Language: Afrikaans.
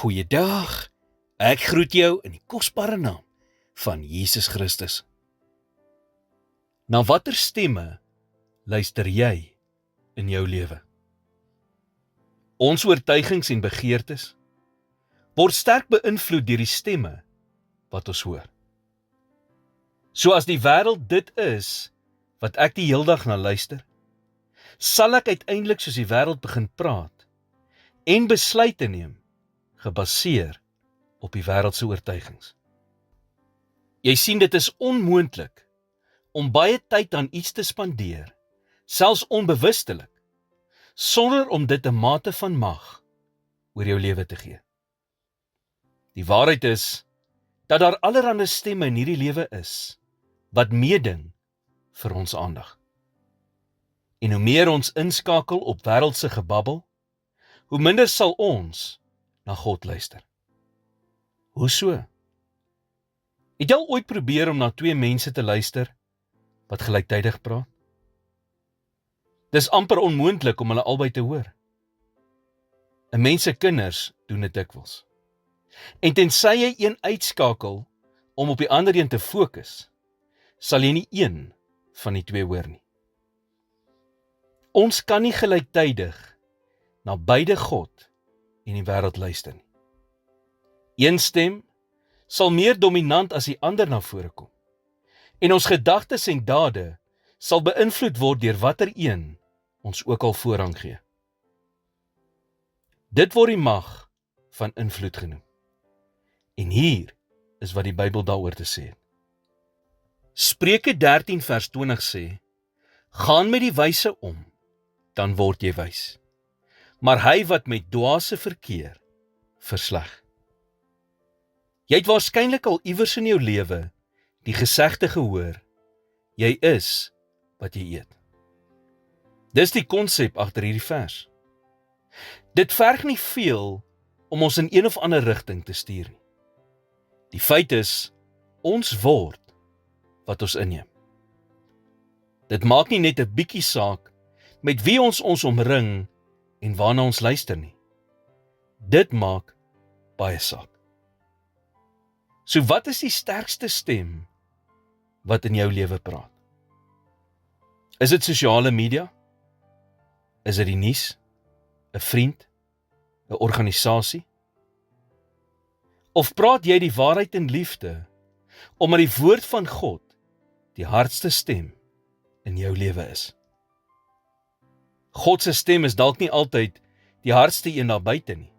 Goeiedag, ek groet jou in die kosbare naam van Jesus Christus. Na watter stemme luister jy in jou lewe? Ons oortuigings en begeertes word sterk beïnvloed deur die stemme wat ons hoor. So as die wêreld dit is wat ek die heeldag na luister, sal ek uiteindelik soos die wêreld begin praat en besluite neem gebaseer op die wêreldse oortuigings. Jy sien, dit is onmoontlik om baie tyd aan iets te spandeer, selfs onbewustelik, sonder om dit 'n mate van mag oor jou lewe te gee. Die waarheid is dat daar allerlei stemme in hierdie lewe is wat meeding vir ons aandag. En hoe meer ons inskakel op wêreldse gebabbel, hoe minder sal ons na God luister. Hoe so? Het jy al ooit probeer om na twee mense te luister wat gelyktydig praat? Dis amper onmoontlik om hulle albei te hoor. 'n Mens se kinders doen dit dikwels. En tensy jy een uitskakel om op die ander een te fokus, sal jy nie een van die twee hoor nie. Ons kan nie gelyktydig na beide God en die wêreld luister nie. Een stem sal meer dominant as die ander na vore kom, en ons gedagtes en dade sal beïnvloed word deur watter een ons ook al voorrang gee. Dit word die mag van invloed genoem. En hier is wat die Bybel daaroor te sê het. Spreuke 13 vers 20 sê, gaan met die wyse om, dan word jy wys. Maar hy wat met dwaase verkeer, versleg. Jy het waarskynlik al iewers in jou lewe die gesegde gehoor, jy is wat jy eet. Dis die konsep agter hierdie vers. Dit verg nie veel om ons in een of ander rigting te stuur nie. Die feit is, ons word wat ons inneem. Dit maak nie net 'n bietjie saak met wie ons omring en waarna ons luister nie. Dit maak baie saak. So wat is die sterkste stem wat in jou lewe praat? Is dit sosiale media? Is dit die nuus? 'n vriend? 'n organisasie? Of praat jy die waarheid in liefde, omdat die woord van God die hardste stem in jou lewe is? God se stem is dalk nie altyd die hardste een daar buite nie,